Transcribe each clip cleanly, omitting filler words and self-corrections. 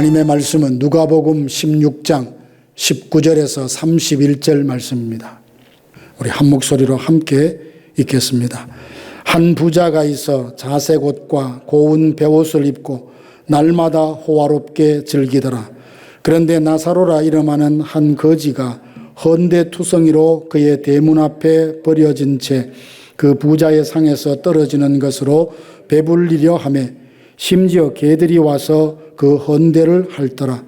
하나님의 말씀은 누가복음 16장 19절에서 31절 말씀입니다. 우리 한 목소리로 함께 읽겠습니다. 한 부자가 있어 자색 옷과 고운 베옷을 입고 날마다 호화롭게 즐기더라. 그런데 나사로라 이름하는 한 거지가 헌데투성이로 그의 대문 앞에 버려진 채 그 부자의 상에서 떨어지는 것으로 배불리려 하매 심지어 개들이 와서 그 헌데를 핥더라.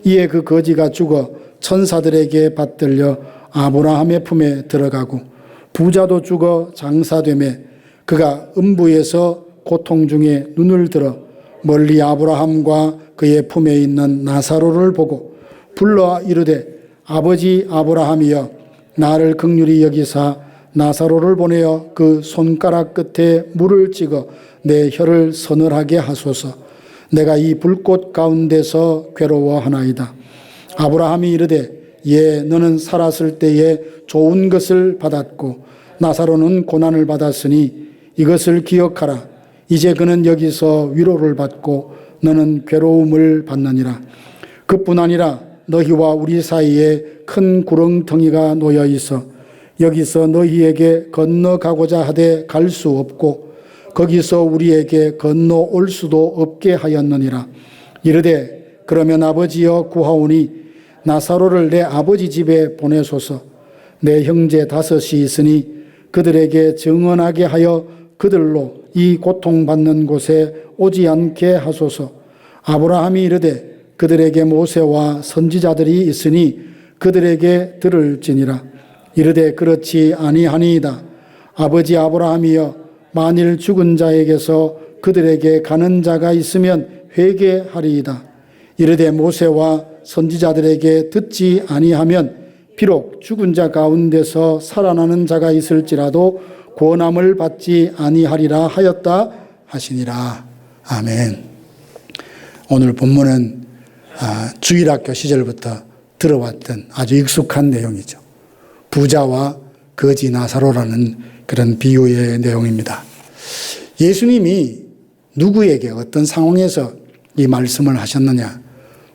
이에 그 거지가 죽어 천사들에게 받들려 아브라함의 품에 들어가고 부자도 죽어 장사되매 그가 음부에서 고통 중에 눈을 들어 멀리 아브라함과 그의 품에 있는 나사로를 보고 불러 이르되 아버지 아브라함이여 나를 긍휼히 여기사 나사로를 보내어 그 손가락 끝에 물을 찍어 내 혀를 서늘하게 하소서. 내가 이 불꽃 가운데서 괴로워하나이다. 아브라함이 이르되 예 너는 살았을 때에 좋은 것을 받았고 나사로는 고난을 받았으니 이것을 기억하라. 이제 그는 여기서 위로를 받고 너는 괴로움을 받느니라. 그뿐 아니라 너희와 우리 사이에 큰 구렁텅이가 놓여 있어 여기서 너희에게 건너가고자 하되 갈 수 없고 거기서 우리에게 건너올 수도 없게 하였느니라. 이르되 그러면 아버지여 구하오니 나사로를 내 아버지 집에 보내소서. 내 형제 5이 있으니 그들에게 증언하게 하여 그들로 이 고통받는 곳에 오지 않게 하소서. 아브라함이 이르되 그들에게 모세와 선지자들이 있으니 그들에게 들을지니라. 이르되 그렇지 아니하니이다. 아버지 아브라함이여 만일 죽은 자에게서 그들에게 가는 자가 있으면 회개하리이다. 이르되 모세와 선지자들에게 듣지 아니하면 비록 죽은 자 가운데서 살아나는 자가 있을지라도 구원함을 받지 아니하리라 하였다 하시니라. 아멘. 오늘 본문은 주일학교 시절부터 들어왔던 아주 익숙한 내용이죠. 부자와 거지 나사로라는 그런 비유의 내용입니다. 예수님이 누구에게 어떤 상황에서 이 말씀을 하셨느냐?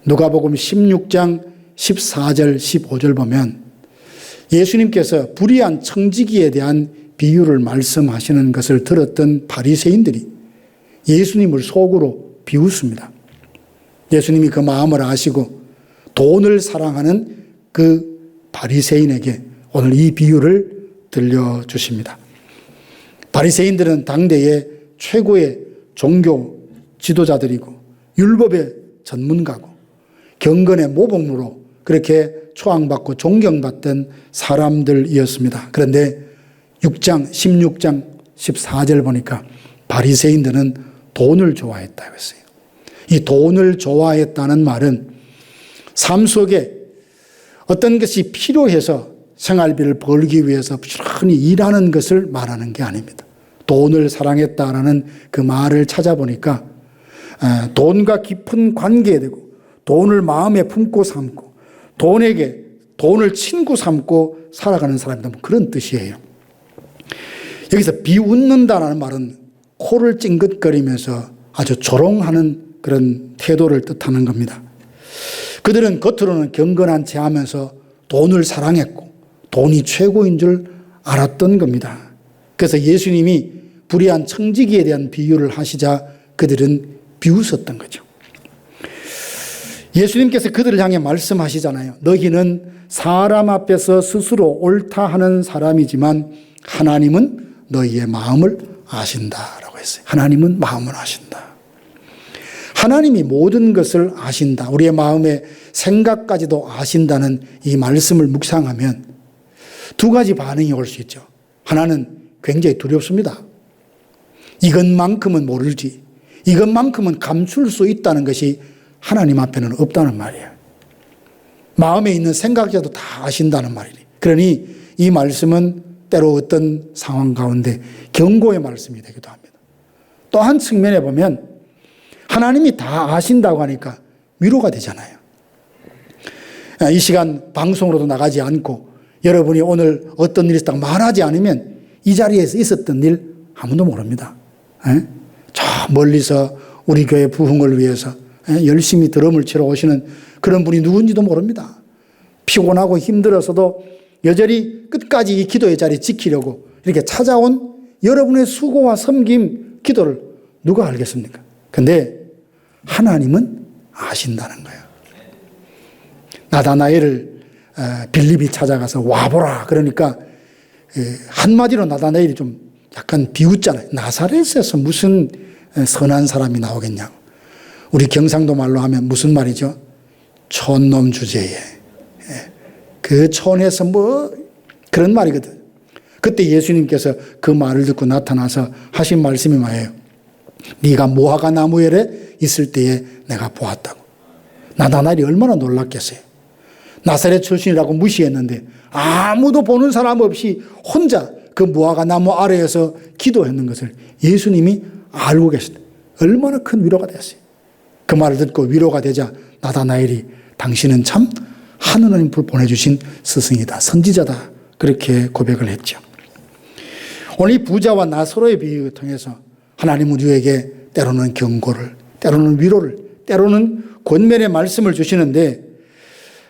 누가복음 16장 14절 15절 보면 예수님께서 불의한 청지기에 대한 비유를 말씀하시는 것을 들었던 바리새인들이 예수님을 속으로 비웃습니다. 예수님이 그 마음을 아시고 돈을 사랑하는 그 바리새인에게 오늘 이 비유를 들려주십니다. 바리새인들은 당대의 최고의 종교 지도자들이고 율법의 전문가고 경건의 모범으로 그렇게 초앙받고 존경받던 사람들이었습니다. 그런데 16장 14절 보니까 바리새인들은 돈을 좋아했다고 했어요. 이 돈을 좋아했다는 말은 삶 속에 어떤 것이 필요해서 생활비를 벌기 위해서 부지런히 일하는 것을 말하는 게 아닙니다. 돈을 사랑했다라는 그 말을 찾아보니까 돈과 깊은 관계에 되고 돈을 마음에 품고 삼고 돈을 친구 삼고 살아가는 사람이다. 그런 뜻이에요. 여기서 비웃는다라는 말은 코를 찡긋거리면서 아주 조롱하는 그런 태도를 뜻하는 겁니다. 그들은 겉으로는 경건한 체 하면서 돈을 사랑했고 돈이 최고인 줄 알았던 겁니다. 그래서 예수님이 불의한 청지기에 대한 비유를 하시자 그들은 비웃었던 거죠. 예수님께서 그들을 향해 말씀하시잖아요. 너희는 사람 앞에서 스스로 옳다 하는 사람이지만 하나님은 너희의 마음을 아신다라고 했어요. 하나님은 마음을 아신다. 하나님이 모든 것을 아신다. 우리의 마음의 생각까지도 아신다는 이 말씀을 묵상하면 두 가지 반응이 올 수 있죠. 하나는 굉장히 두렵습니다. 이것만큼은 모르지. 이것만큼은 감출 수 있다는 것이 하나님 앞에는 없다는 말이에요. 마음에 있는 생각자도 다 아신다는 말이니. 그러니 이 말씀은 때로 어떤 상황 가운데 경고의 말씀이 되기도 합니다. 또 한 측면에 보면 하나님이 다 아신다고 하니까 위로가 되잖아요. 이 시간 방송으로도 나가지 않고 여러분이 오늘 어떤 일이 있다고 말하지 않으면 이 자리에서 있었던 일 아무도 모릅니다. 저 멀리서 우리 교회 부흥을 위해서 열심히 드럼을 치러 오시는 그런 분이 누군지도 모릅니다. 피곤하고 힘들어서도 여전히 끝까지 이 기도의 자리 지키려고 이렇게 찾아온 여러분의 수고와 섬김, 기도를 누가 알겠습니까? 근데 하나님은 아신다는 거예요. 나다나엘을 빌립이 찾아가서 와보라 그러니까 한마디로 나다나엘이 좀 약간 비웃잖아요. 나사렛에서 무슨 선한 사람이 나오겠냐고. 우리 경상도 말로 하면 무슨 말이죠? 촌놈 주제에. 그 촌에서 뭐 그런 말이거든. 그때 예수님께서 그 말을 듣고 나타나서 하신 말씀이 뭐예요? 네가 무화과 나무 열에 있을 때에 내가 보았다고. 나다나엘이 얼마나 놀랐겠어요. 나사렛 출신이라고 무시했는데 아무도 보는 사람 없이 혼자 그 무화과 나무 아래에서 기도했는 것을 예수님이 알고 계시다. 얼마나 큰 위로가 됐어요. 그 말을 듣고 위로가 되자 나다나엘이 당신은 참 하느님을 보내주신 스승이다. 선지자다. 그렇게 고백을 했죠. 오늘 이 부자와 나사로의 비유를 통해서 하나님은 우리에게 때로는 경고를, 때로는 위로를, 때로는 권면의 말씀을 주시는데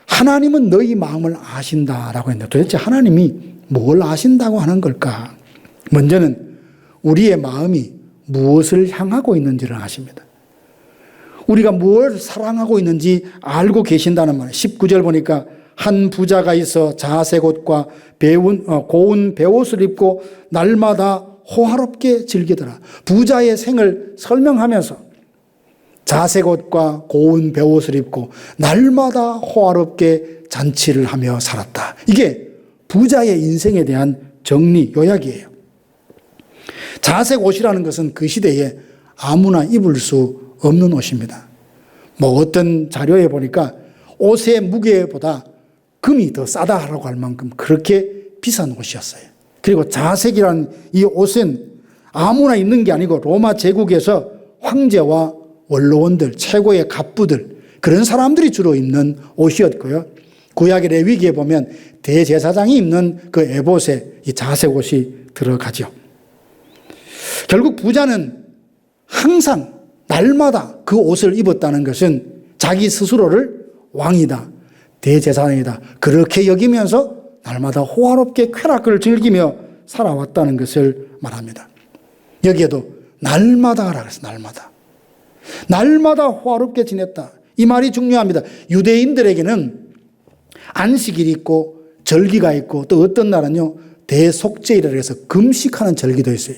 하나님은 너희 마음을 아신다라고 했는데 도대체 하나님이 뭘 아신다고 하는 걸까? 먼저는 우리의 마음이 무엇을 향하고 있는지를 아십니다. 우리가 무엇을 사랑하고 있는지 알고 계신다는 말이에요. 19절 보니까 한 부자가 있어 자색 옷과 고운 베옷을 입고 날마다 호화롭게 즐기더라. 부자의 생을 설명하면서 자색 옷과 고운 베옷을 입고 날마다 호화롭게 잔치를 하며 살았다. 이게 부자의 인생에 대한 정리, 요약이에요. 자색 옷이라는 것은 그 시대에 아무나 입을 수 없는 옷입니다. 뭐 어떤 자료에 보니까 옷의 무게보다 금이 더 싸다라고 할 만큼 그렇게 비싼 옷이었어요. 그리고 자색이라는 이 옷은 아무나 입는 게 아니고 로마 제국에서 황제와 원로원들, 최고의 갑부들, 그런 사람들이 주로 입는 옷이었고요. 구약의 레위기에 보면 대제사장이 입는 그 에봇에 이 자색 옷이 들어가죠. 결국 부자는 항상 날마다 그 옷을 입었다는 것은 자기 스스로를 왕이다, 대제사장이다 그렇게 여기면서 날마다 호화롭게 쾌락을 즐기며 살아왔다는 것을 말합니다. 여기에도 날마다라고 해서 날마다 호화롭게 지냈다. 이 말이 중요합니다. 유대인들에게는 안식일이 있고 절기가 있고 또 어떤 날은요 대속죄일이라고 해서 금식하는 절기도 있어요.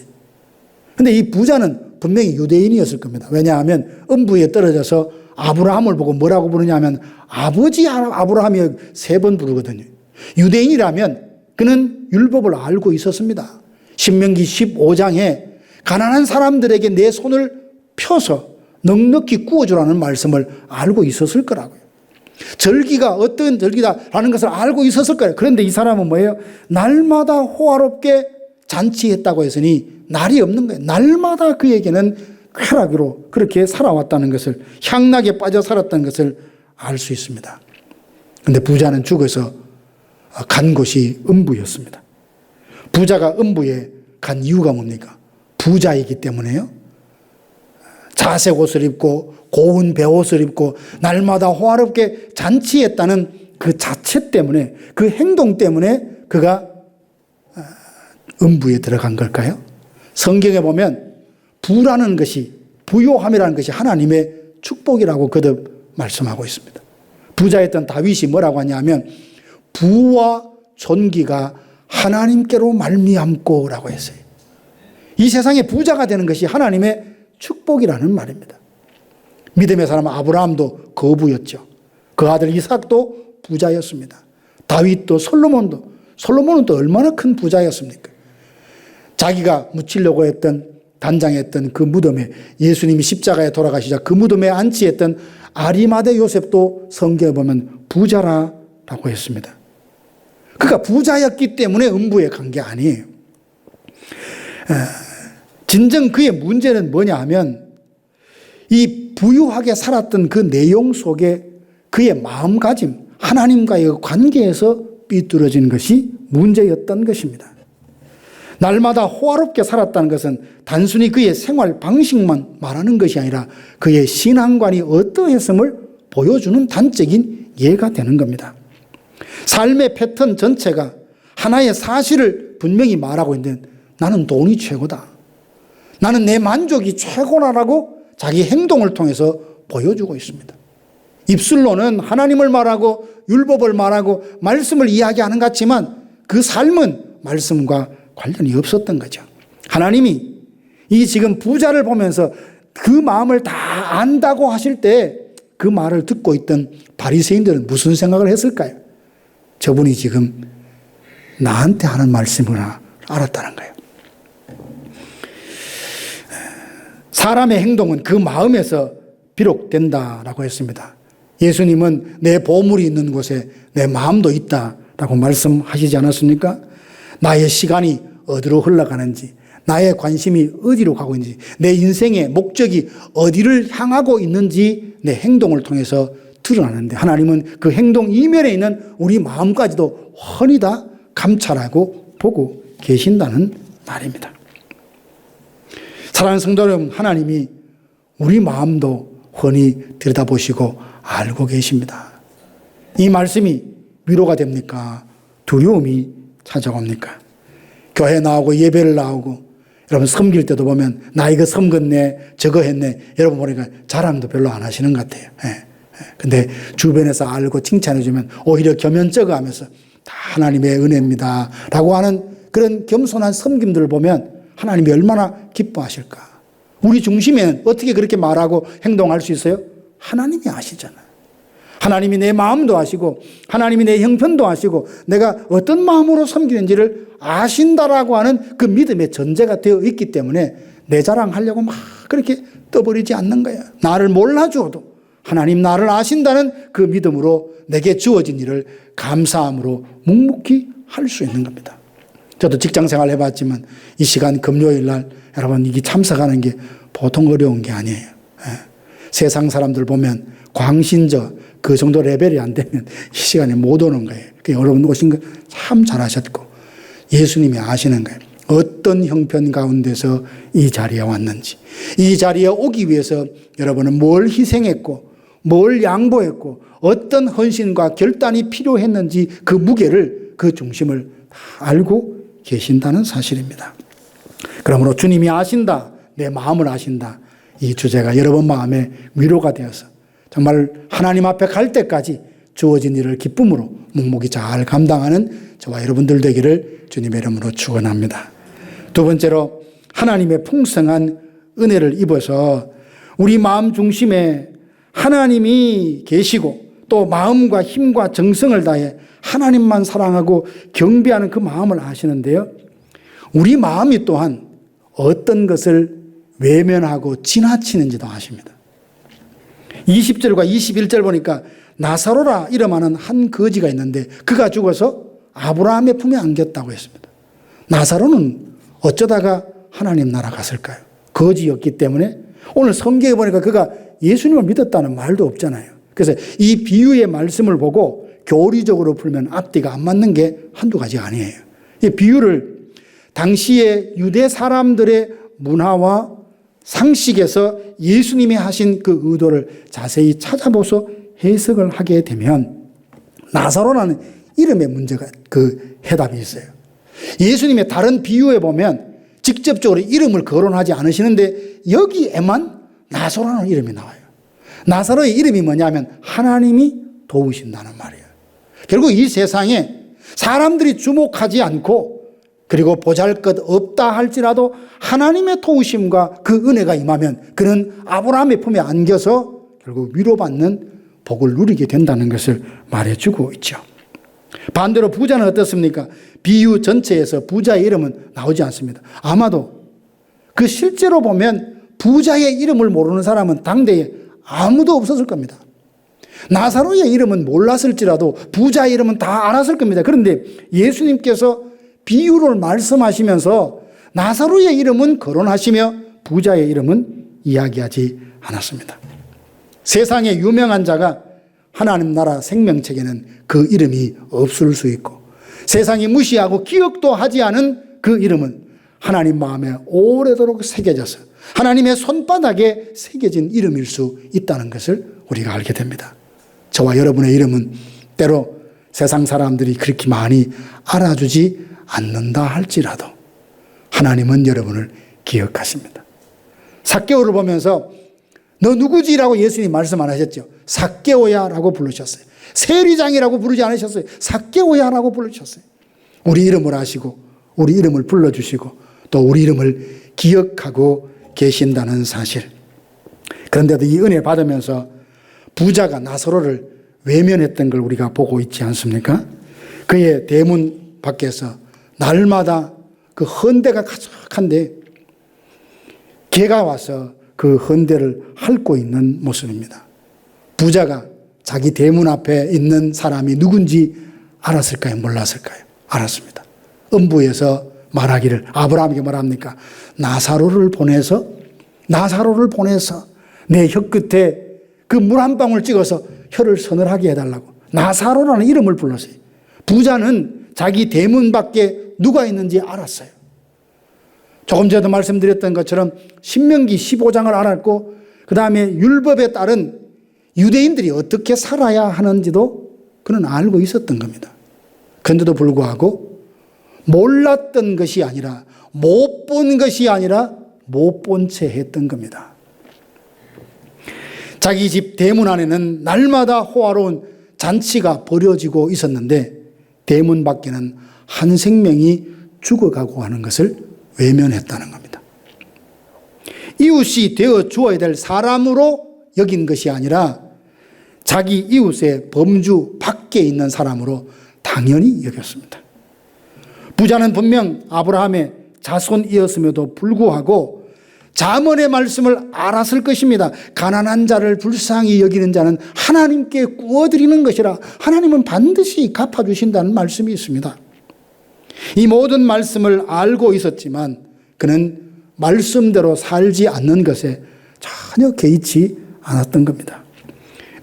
그런데 이 부자는 분명히 유대인이었을 겁니다. 왜냐하면 음부에 떨어져서 아브라함을 보고 뭐라고 부르냐 하면 아버지 아브라함이 3번 부르거든요. 유대인이라면 그는 율법을 알고 있었습니다. 신명기 15장에 가난한 사람들에게 내 손을 펴서 넉넉히 구워주라는 말씀을 알고 있었을 거라고요. 절기가 어떤 절기다라는 것을 알고 있었을 거예요. 그런데 이 사람은 뭐예요? 날마다 호화롭게 잔치했다고 했으니 날이 없는 거예요. 날마다 그에게는 쾌락으로 그렇게 살아왔다는 것을, 향락에 빠져 살았다는 것을 알 수 있습니다. 그런데 부자는 죽어서 간 곳이 음부였습니다. 부자가 음부에 간 이유가 뭡니까? 부자이기 때문에요. 자색 옷을 입고 고운 베옷을 입고 날마다 호화롭게 잔치했다는 그 자체 때문에, 그 행동 때문에 그가 음부에 들어간 걸까요? 성경에 보면 부라는 것이, 부요함이라는 것이 하나님의 축복이라고 거듭 말씀하고 있습니다. 부자였던 다윗이 뭐라고 하냐면 부와 존귀가 하나님께로 말미암고라고 했어요. 이 세상에 부자가 되는 것이 하나님의 축복이라는 말입니다. 믿음의 사람 아브라함도 거부였죠. 그 아들 이삭도 부자였습니다. 다윗도 솔로몬은 또 얼마나 큰 부자였습니까? 자기가 묻히려고 했던, 단장했던 그 무덤에, 예수님이 십자가에 돌아가시자 그 무덤에 안치했던 아리마대 요셉도 성경에 보면 부자라고 했습니다. 그가 부자였기 때문에 음부에 간 게 아니에요. 진정 그의 문제는 뭐냐 하면 이 부유하게 살았던 그 내용 속에 그의 마음가짐, 하나님과의 관계에서 삐뚤어진 것이 문제였던 것입니다. 날마다 호화롭게 살았다는 것은 단순히 그의 생활 방식만 말하는 것이 아니라 그의 신앙관이 어떠했음을 보여주는 단적인 예가 되는 겁니다. 삶의 패턴 전체가 하나의 사실을 분명히 말하고 있는데 나는 돈이 최고다. 나는 내 만족이 최고라라고 자기 행동을 통해서 보여주고 있습니다. 입술로는 하나님을 말하고 율법을 말하고 말씀을 이야기하는 것 같지만 그 삶은 말씀과 관련이 없었던 거죠. 하나님이 이 지금 부자를 보면서 그 마음을 다 안다고 하실 때 그 말을 듣고 있던 바리새인들은 무슨 생각을 했을까요? 저분이 지금 나한테 하는 말씀이구나 알았다는 거예요. 사람의 행동은 그 마음에서 비록된다라고 했습니다. 예수님은 내 보물이 있는 곳에 내 마음도 있다라고 말씀하시지 않았습니까? 나의 시간이 어디로 흘러가는지, 나의 관심이 어디로 가고 있는지, 내 인생의 목적이 어디를 향하고 있는지 내 행동을 통해서 드러나는데 하나님은 그 행동 이면에 있는 우리 마음까지도 훤히 다 감찰하고 보고 계신다는 말입니다. 사랑하는 성도 여러분, 하나님이 우리 마음도 훤히 들여다보시고 알고 계십니다. 이 말씀이 위로가 됩니까? 두려움이 찾아옵니까? 교회 나오고 예배를 나오고 여러분 섬길 때도 보면 나 이거 섬겼네 저거 했네 여러분 보니까 자랑도 별로 안 하시는 것 같아요. 근데 주변에서 알고 칭찬해 주면 오히려 겸연쩍어 하면서 다 하나님의 은혜입니다 라고 하는 그런 겸손한 섬김들을 보면 하나님이 얼마나 기뻐하실까. 우리 중심에는 어떻게 그렇게 말하고 행동할 수 있어요? 하나님이 아시잖아요. 하나님이 내 마음도 아시고 하나님이 내 형편도 아시고 내가 어떤 마음으로 섬기는지를 아신다라고 하는 그 믿음의 전제가 되어 있기 때문에 내 자랑하려고 막 그렇게 떠버리지 않는 거예요. 나를 몰라주어도 하나님 나를 아신다는 그 믿음으로 내게 주어진 일을 감사함으로 묵묵히 할 수 있는 겁니다. 저도 직장생활 해봤지만 이 시간 금요일 날 여러분 이게 참석하는 게 보통 어려운 게 아니에요. 세상 사람들 보면 광신저 그 정도 레벨이 안 되면 이 시간에 못 오는 거예요. 여러분 오신 거 참 잘하셨고 예수님이 아시는 거예요. 어떤 형편 가운데서 이 자리에 왔는지, 이 자리에 오기 위해서 여러분은 뭘 희생했고 뭘 양보했고 어떤 헌신과 결단이 필요했는지 그 무게를 그 중심을 다 알고 계신다는 사실입니다. 그러므로 주님이 아신다, 내 마음을 아신다, 이 주제가 여러분 마음에 위로가 되어서 정말 하나님 앞에 갈 때까지 주어진 일을 기쁨으로 묵묵히 잘 감당하는 저와 여러분들 되기를 주님의 이름으로 축원합니다. 두 번째로 하나님의 풍성한 은혜를 입어서 우리 마음 중심에 하나님이 계시고 또 마음과 힘과 정성을 다해 하나님만 사랑하고 경배하는 그 마음을 아시는데요. 우리 마음이 또한 어떤 것을 외면하고 지나치는지도 아십니다. 20절과 21절 보니까 나사로라 이름하는 한 거지가 있는데 그가 죽어서 아브라함의 품에 안겼다고 했습니다. 나사로는 어쩌다가 하나님 나라 갔을까요? 거지였기 때문에 오늘 성경에 보니까 그가 예수님을 믿었다는 말도 없잖아요. 그래서 이 비유의 말씀을 보고 교리적으로 풀면 앞뒤가 안 맞는 게 한두 가지 아니에요. 이 비유를 당시의 유대 사람들의 문화와 상식에서 예수님이 하신 그 의도를 자세히 찾아보서 해석을 하게 되면 나사로라는 이름의 문제가 그 해답이 있어요. 예수님의 다른 비유에 보면 직접적으로 이름을 거론하지 않으시는데 여기에만 나사로라는 이름이 나와요. 나사로의 이름이 뭐냐면 하나님이 도우신다는 말이에요. 결국 이 세상에 사람들이 주목하지 않고 그리고 보잘것없다 할지라도 하나님의 도우심과 그 은혜가 임하면 그는 아브라함의 품에 안겨서 결국 위로받는 복을 누리게 된다는 것을 말해주고 있죠. 반대로 부자는 어떻습니까? 비유 전체에서 부자의 이름은 나오지 않습니다. 아마도 그 실제로 보면 부자의 이름을 모르는 사람은 당대에 아무도 없었을 겁니다. 나사로의 이름은 몰랐을지라도 부자의 이름은 다 알았을 겁니다. 그런데 예수님께서 비유를 말씀하시면서 나사로의 이름은 거론하시며 부자의 이름은 이야기하지 않았습니다. 세상에 유명한 자가 하나님 나라 생명책에는 그 이름이 없을 수 있고 세상이 무시하고 기억도 하지 않은 그 이름은 하나님 마음에 오래도록 새겨져서 하나님의 손바닥에 새겨진 이름일 수 있다는 것을 우리가 알게 됩니다. 저와 여러분의 이름은 때로 세상 사람들이 그렇게 많이 알아주지 않는다 할지라도 하나님은 여러분을 기억하십니다. 삭개오를 보면서 너 누구지라고 예수님이 말씀 안 하셨죠. 삭개오야라고 부르셨어요. 세리장이라고 부르지 않으셨어요. 삭개오야라고 부르셨어요. 우리 이름을 아시고 우리 이름을 불러주시고 또 우리 이름을 기억하고 계신다는 사실. 그런데도 이 은혜 받으면서 부자가 나사로를 외면했던 걸 우리가 보고 있지 않습니까? 그의 대문 밖에서 날마다 그 헌대가 가득한데 개가 와서 그 헌대를 핥고 있는 모습입니다. 부자가 자기 대문 앞에 있는 사람이 누군지 알았을까요? 몰랐을까요? 알았습니다. 음부에서 말하기를, 아브라함에게 말합니까? 나사로를 보내서 내 혀 끝에 그 물 한 방울 찍어서 혀를 서늘하게 해달라고 나사로라는 이름을 불렀어요. 부자는 자기 대문 밖에 누가 있는지 알았어요. 조금 전에도 말씀드렸던 것처럼 신명기 15장을 알았고 그 다음에 율법에 따른 유대인들이 어떻게 살아야 하는지도 그는 알고 있었던 겁니다. 그런데도 불구하고 몰랐던 것이 아니라 못 본 것이 아니라 못 본 채 했던 겁니다. 자기 집 대문 안에는 날마다 호화로운 잔치가 벌어지고 있었는데 대문 밖에는 한 생명이 죽어가고 하는 것을 외면했다는 겁니다. 이웃이 되어 주어야 될 사람으로 여긴 것이 아니라 자기 이웃의 범주 밖에 있는 사람으로 당연히 여겼습니다. 부자는 분명 아브라함의 자손이었음에도 불구하고 잠언의 말씀을 알았을 것입니다. 가난한 자를 불쌍히 여기는 자는 하나님께 구워드리는 것이라 하나님은 반드시 갚아주신다는 말씀이 있습니다. 이 모든 말씀을 알고 있었지만 그는 말씀대로 살지 않는 것에 전혀 개의치 않았던 겁니다.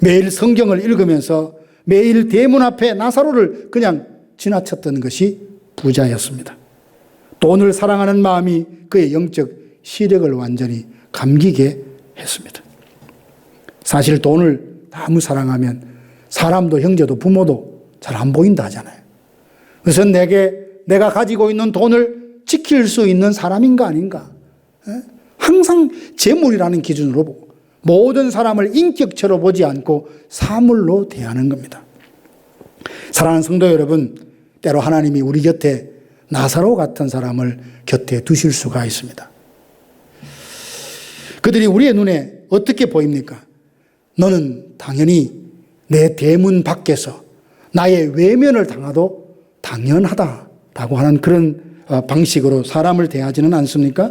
매일 성경을 읽으면서 매일 대문 앞에 나사로를 그냥 지나쳤던 것이 부자였습니다. 돈을 사랑하는 마음이 그의 영적 시력을 완전히 감기게 했습니다. 사실 돈을 너무 사랑하면 사람도 형제도 부모도 잘 안 보인다 하잖아요. 그래서 내가 가지고 있는 돈을 지킬 수 있는 사람인가 아닌가. 항상 재물이라는 기준으로 보고 모든 사람을 인격체로 보지 않고 사물로 대하는 겁니다. 사랑하는 성도 여러분, 때로 하나님이 우리 곁에 나사로 같은 사람을 곁에 두실 수가 있습니다. 그들이 우리의 눈에 어떻게 보입니까? 너는 당연히 내 대문 밖에서 나의 외면을 당하도 당연하다라고 하는 그런 방식으로 사람을 대하지는 않습니까?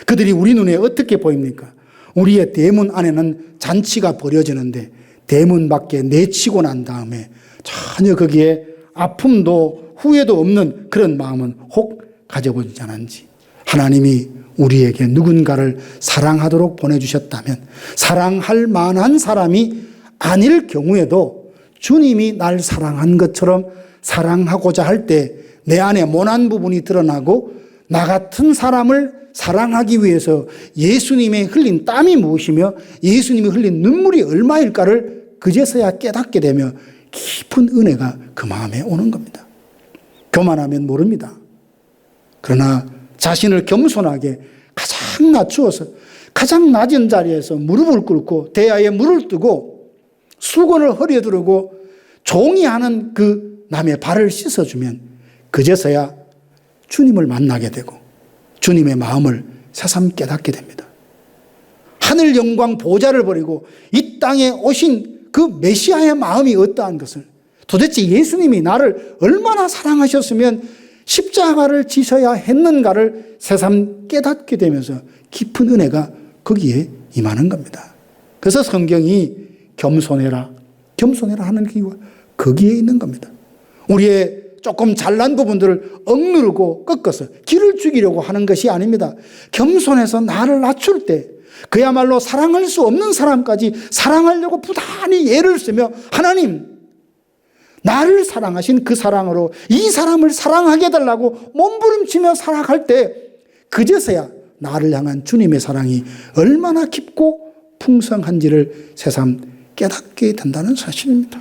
그들이 우리 눈에 어떻게 보입니까? 우리의 대문 안에는 잔치가 벌어지는데 대문 밖에 내치고 난 다음에 전혀 거기에 아픔도 후회도 없는 그런 마음은 혹 가져보지 않았는지. 하나님이 우리에게 누군가를 사랑하도록 보내주셨다면 사랑할 만한 사람이 아닐 경우에도 주님이 날 사랑한 것처럼 사랑하고자 할 때 내 안에 모난 부분이 드러나고 나 같은 사람을 사랑하기 위해서 예수님의 흘린 땀이 무엇이며 예수님이 흘린 눈물이 얼마일까를 그제서야 깨닫게 되며 깊은 은혜가 그 마음에 오는 겁니다. 교만하면 모릅니다. 그러나 자신을 겸손하게 가장 낮추어서 가장 낮은 자리에서 무릎을 꿇고 대야에 물을 뜨고 수건을 허리에 두르고 종이 하는 그 남의 발을 씻어주면 그제서야 주님을 만나게 되고 주님의 마음을 새삼 깨닫게 됩니다. 하늘 영광 보좌를 버리고 이 땅에 오신 그 메시아의 마음이 어떠한 것을 도대체 예수님이 나를 얼마나 사랑하셨으면 십자가를 지셔야 했는가를 새삼 깨닫게 되면서 깊은 은혜가 거기에 임하는 겁니다. 그래서 성경이 겸손해라 하는 이유가 거기에 있는 겁니다. 우리의 조금 잘난 부분들을 억누르고 꺾어서 길을 죽이려고 하는 것이 아닙니다. 겸손해서 나를 낮출 때 그야말로 사랑할 수 없는 사람까지 사랑하려고 부단히 애를 쓰며 하나님 나를 사랑하신 그 사랑으로 이 사람을 사랑하게 해달라고 몸부림치며 살아갈 때 그제서야 나를 향한 주님의 사랑이 얼마나 깊고 풍성한지를 새삼 깨닫게 된다는 사실입니다.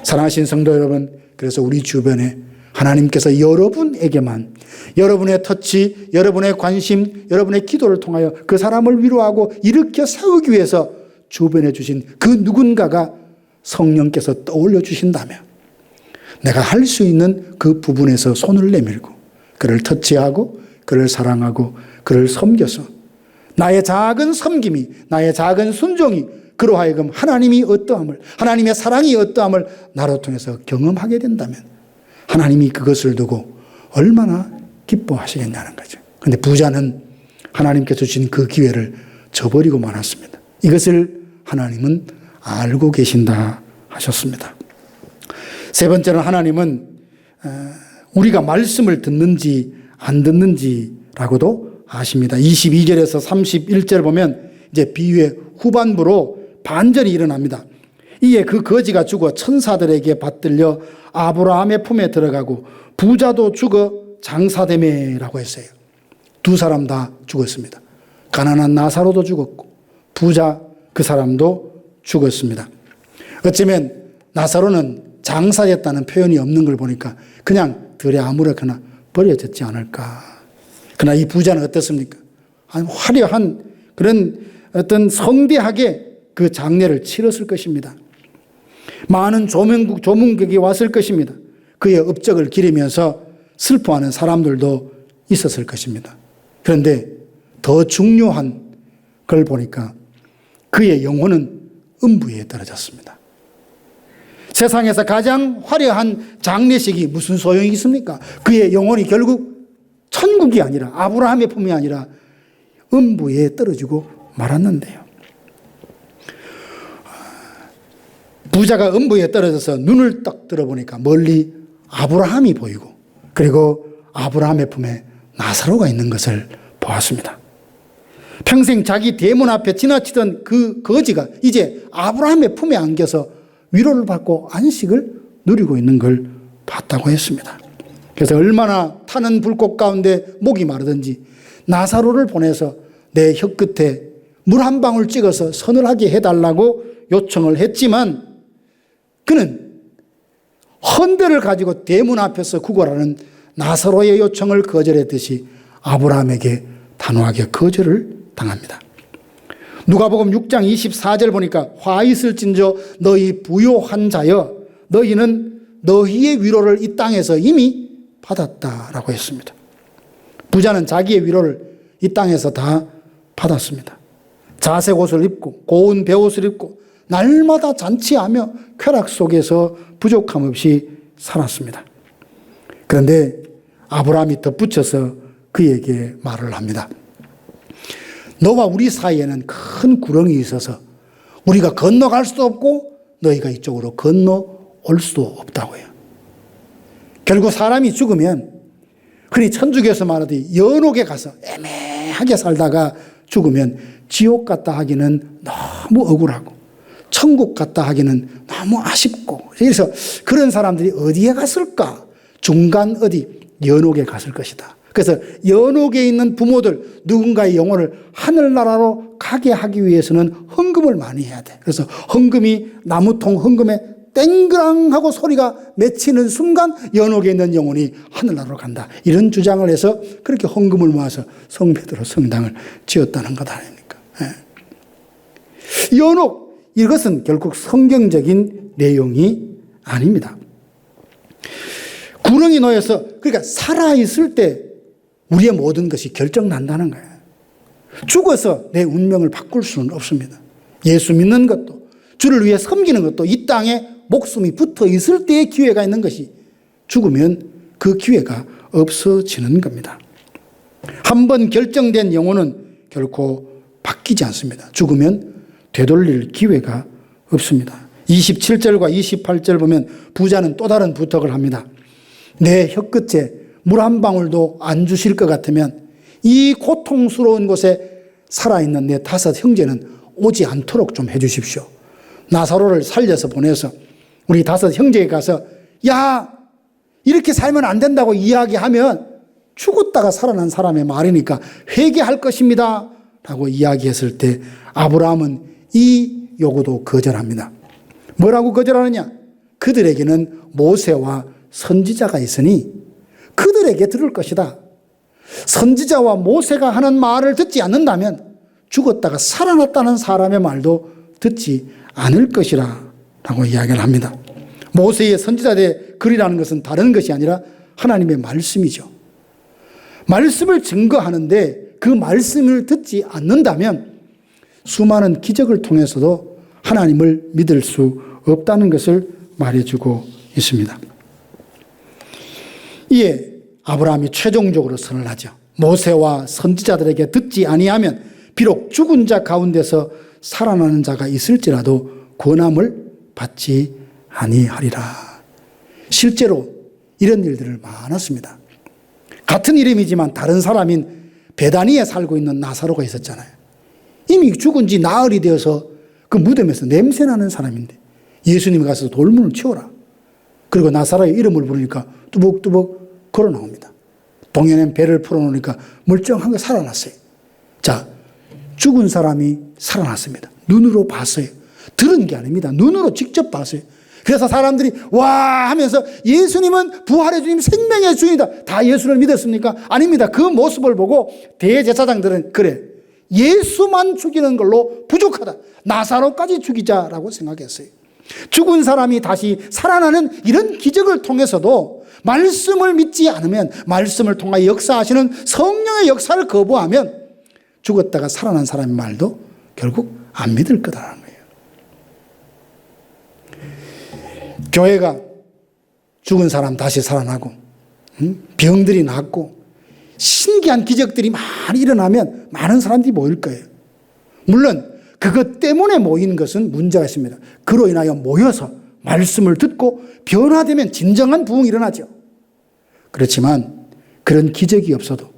사랑하신 성도 여러분, 그래서 우리 주변에 하나님께서 여러분에게만 여러분의 터치, 여러분의 관심, 여러분의 기도를 통하여 그 사람을 위로하고 일으켜 세우기 위해서 주변에 주신 그 누군가가 성령께서 떠올려 주신다면 내가 할 수 있는 그 부분에서 손을 내밀고 그를 터치하고 그를 사랑하고 그를 섬겨서 나의 작은 섬김이, 나의 작은 순종이 그로 하여금 하나님이 어떠함을, 하나님의 사랑이 어떠함을 나로 통해서 경험하게 된다면 하나님이 그것을 두고 얼마나 기뻐하시겠냐는 거죠. 그런데 부자는 하나님께서 주신 그 기회를 저버리고 말았습니다. 이것을 하나님은 알고 계신다 하셨습니다. 세 번째는 하나님은 우리가 말씀을 듣는지 안 듣는지라고도 아십니다. 22절에서 31절 보면 이제 비유의 후반부로 반전이 일어납니다. 이에 그 거지가 죽어 천사들에게 받들려 아브라함의 품에 들어가고 부자도 죽어 장사되매라고 했어요. 두 사람 다 죽었습니다. 가난한 나사로도 죽었고 부자 그 사람도 죽었습니다. 어쩌면 나사로는 장사됐다는 표현이 없는 걸 보니까 그냥 들에 아무렇게나 버려졌지 않을까. 그러나 이 부자는 어떻습니까? 화려한 그런 어떤 성대하게 그 장례를 치렀을 것입니다. 많은 조문객이 왔을 것입니다. 그의 업적을 기리면서 슬퍼하는 사람들도 있었을 것입니다. 그런데 더 중요한 걸 보니까 그의 영혼은 음부에 떨어졌습니다. 세상에서 가장 화려한 장례식이 무슨 소용이 있습니까? 그의 영혼이 결국 천국이 아니라 아브라함의 품이 아니라 음부에 떨어지고 말았는데요. 부자가 음부에 떨어져서 눈을 딱 들어보니까 멀리 아브라함이 보이고 그리고 아브라함의 품에 나사로가 있는 것을 보았습니다. 평생 자기 대문 앞에 지나치던 그 거지가 이제 아브라함의 품에 안겨서 위로를 받고 안식을 누리고 있는 걸 봤다고 했습니다. 그래서 얼마나 타는 불꽃 가운데 목이 마르든지 나사로를 보내서 내 혀끝에 물 한 방울 찍어서 서늘하게 해달라고 요청을 했지만 그는 헌대를 가지고 대문 앞에서 구걸하는 나사로의 요청을 거절했듯이 아브라함에게 단호하게 거절을 당합니다. 누가복음 6장 24절 보니까 화 있을진저 너희 부요한 자여 너희는 너희의 위로를 이 땅에서 이미 받았다라고 했습니다. 부자는 자기의 위로를 이 땅에서 다 받았습니다. 자색 옷을 입고 고운 베옷을 입고 날마다 잔치하며 쾌락 속에서 부족함 없이 살았습니다. 그런데 아브라함이 덧붙여서 그에게 말을 합니다. 너와 우리 사이에는 큰 구렁이 있어서 우리가 건너갈 수도 없고 너희가 이쪽으로 건너올 수도 없다고 해요. 결국 사람이 죽으면 흔히 천주교에서 말하듯이 연옥에 가서 애매하게 살다가 죽으면 지옥 갔다 하기는 너무 억울하고 천국 갔다 하기는 너무 아쉽고 그래서 그런 사람들이 어디에 갔을까? 중간 어디 연옥에 갔을 것이다. 그래서 연옥에 있는 부모들 누군가의 영혼을 하늘나라로 가게 하기 위해서는 헌금을 많이 해야 돼. 그래서 헌금이 나무통 헌금에 땡그랑하고 소리가 맺히는 순간 연옥에 있는 영혼이 하늘나라로 간다. 이런 주장을 해서 그렇게 헌금을 모아서 성베드로 성당을 지었다는 것 아닙니까? 연옥 이것은 결국 성경적인 내용이 아닙니다. 구렁이 놓여서 그러니까 살아있을 때 우리의 모든 것이 결정난다는 거예요. 죽어서 내 운명을 바꿀 수는 없습니다. 예수 믿는 것도 주를 위해 섬기는 것도 이 땅에 목숨이 붙어 있을 때의 기회가 있는 것이 죽으면 그 기회가 없어지는 겁니다. 한번 결정된 영혼은 결코 바뀌지 않습니다. 죽으면 되돌릴 기회가 없습니다. 27절과 28절 보면 부자는 또 다른 부탁을 합니다. 내 혀끝에 물 한 방울도 안 주실 것 같으면 이 고통스러운 곳에 살아있는 내 5 형제는 오지 않도록 좀 해주십시오. 나사로를 살려서 보내서 우리 5 형제에 가서 야 이렇게 살면 안 된다고 이야기하면 죽었다가 살아난 사람의 말이니까 회개할 것입니다 라고 이야기했을 때 아브라함은 이 요구도 거절합니다. 뭐라고 거절하느냐? 그들에게는 모세와 선지자가 있으니 그들에게 들을 것이다. 선지자와 모세가 하는 말을 듣지 않는다면 죽었다가 살아났다는 사람의 말도 듣지 않을 것이라 라고 이야기를 합니다. 모세의 선지자의 글이라는 것은 다른 것이 아니라 하나님의 말씀이죠. 말씀을 증거하는데 그 말씀을 듣지 않는다면 수많은 기적을 통해서도 하나님을 믿을 수 없다는 것을 말해주고 있습니다. 이에 아브라함이 최종적으로 선을 하죠. 모세와 선지자들에게 듣지 아니하면 비록 죽은 자 가운데서 살아나는 자가 있을지라도 권함을 받지 아니하리라. 실제로 이런 일들을 많았습니다. 같은 이름이지만 다른 사람인 베다니에 살고 있는 나사로가 있었잖아요. 이미 죽은 지 나흘이 되어서 그 무덤에서 냄새나는 사람인데 예수님이 가서 돌문을 치워라. 그리고 나사로의 이름을 부르니까 뚜벅뚜벅 걸어 나옵니다. 동현엔 배를 풀어놓으니까 멀쩡한 거 살아났어요. 자, 죽은 사람이 살아났습니다. 눈으로 봤어요. 들은 게 아닙니다. 눈으로 직접 봤어요. 그래서 사람들이 와 하면서 예수님은 부활의 주님, 생명의 주인이다. 다 예수를 믿었습니까? 아닙니다. 그 모습을 보고 대제사장들은 그래, 예수만 죽이는 걸로 부족하다. 나사로까지 죽이자라고 생각했어요. 죽은 사람이 다시 살아나는 이런 기적을 통해서도 말씀을 믿지 않으면, 말씀을 통하여 역사하시는 성령의 역사를 거부하면 죽었다가 살아난 사람의 말도 결국 안 믿을 거다라는 거예요. 교회가 죽은 사람 다시 살아나고 병들이 낫고 신기한 기적들이 많이 일어나면 많은 사람들이 모일 거예요. 물론 그것 때문에 모이는 것은 문제가 있습니다. 그로 인하여 모여서 말씀을 듣고 변화되면 진정한 부흥이 일어나죠. 그렇지만 그런 기적이 없어도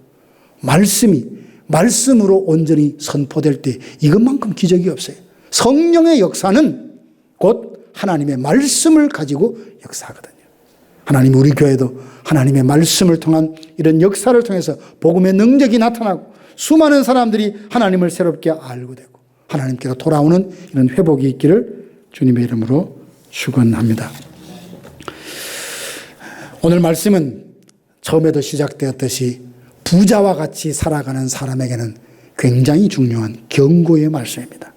말씀으로 온전히 선포될 때 이것만큼 기적이 없어요. 성령의 역사는 곧 하나님의 말씀을 가지고 역사하거든요. 하나님, 우리 교회도 하나님의 말씀을 통한 이런 역사를 통해서 복음의 능력이 나타나고 수많은 사람들이 하나님을 새롭게 알고 되고 하나님께로 돌아오는 이런 회복이 있기를 주님의 이름으로 축원합니다. 오늘 말씀은 처음에도 시작되었듯이 부자와 같이 살아가는 사람에게는 굉장히 중요한 경고의 말씀입니다.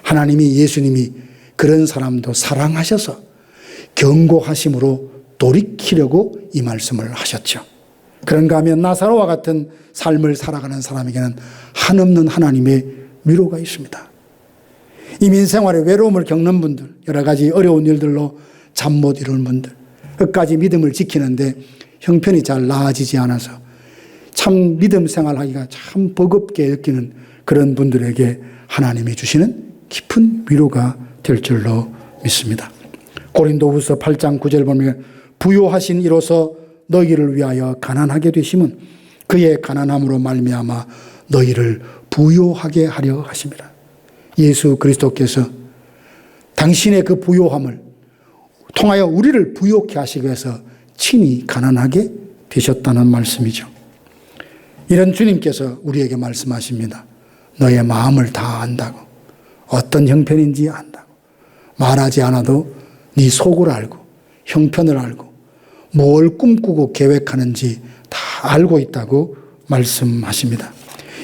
하나님이, 예수님이 그런 사람도 사랑하셔서 경고하심으로 돌이키려고 이 말씀을 하셨죠. 그런가 하면 나사로와 같은 삶을 살아가는 사람에게는 한없는 하나님의 위로가 있습니다. 이민생활에 외로움을 겪는 분들, 여러 가지 어려운 일들로 잠 못 이루는 분들, 끝까지 믿음을 지키는데 형편이 잘 나아지지 않아서 참 믿음 생활하기가 참 버겁게 느끼는 그런 분들에게 하나님이 주시는 깊은 위로가 될 줄로 믿습니다. 고린도후서 8장 9절 보면 부요하신 이로서 너희를 위하여 가난하게 되심은 그의 가난함으로 말미암아 너희를 부요하게 하려 하심이라. 예수 그리스도께서 당신의 그 부요함을 통하여 우리를 부요케 하시기 위해서 친히 가난하게 되셨다는 말씀이죠. 이런 주님께서 우리에게 말씀하십니다. 너의 마음을 다 안다고, 어떤 형편인지 안다고, 말하지 않아도 네 속을 알고 형편을 알고 뭘 꿈꾸고 계획하는지 다 알고 있다고 말씀하십니다.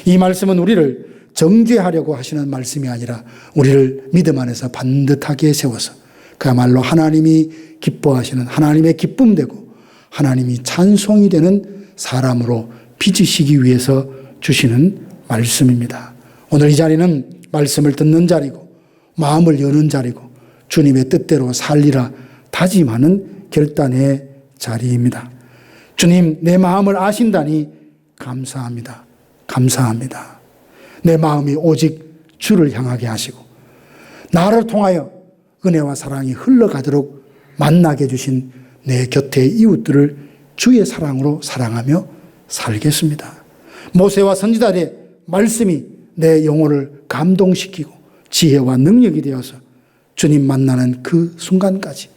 이 말씀은 우리를 정죄하려고 하시는 말씀이 아니라 우리를 믿음 안에서 반듯하게 세워서 그야말로 하나님이 기뻐하시는, 하나님의 기쁨 되고 하나님이 찬송이 되는 사람으로 빚으시기 위해서 주시는 말씀입니다. 오늘 이 자리는 말씀을 듣는 자리고 마음을 여는 자리고 주님의 뜻대로 살리라 다짐하는 결단의 자리입니다. 주님, 내 마음을 아신다니 감사합니다. 감사합니다. 내 마음이 오직 주를 향하게 하시고 나를 통하여 은혜와 사랑이 흘러가도록 만나게 해주신 내 곁의 이웃들을 주의 사랑으로 사랑하며 살겠습니다. 모세와 선지자들의 말씀이 내 영혼을 감동시키고 지혜와 능력이 되어서 주님 만나는 그 순간까지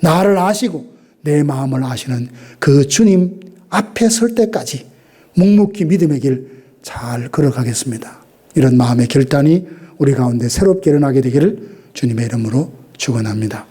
나를 아시고 내 마음을 아시는 그 주님 앞에 설 때까지 묵묵히 믿음의 길 잘 걸어가겠습니다. 이런 마음의 결단이 우리 가운데 새롭게 일어나게 되기를 주님의 이름으로 축원합니다.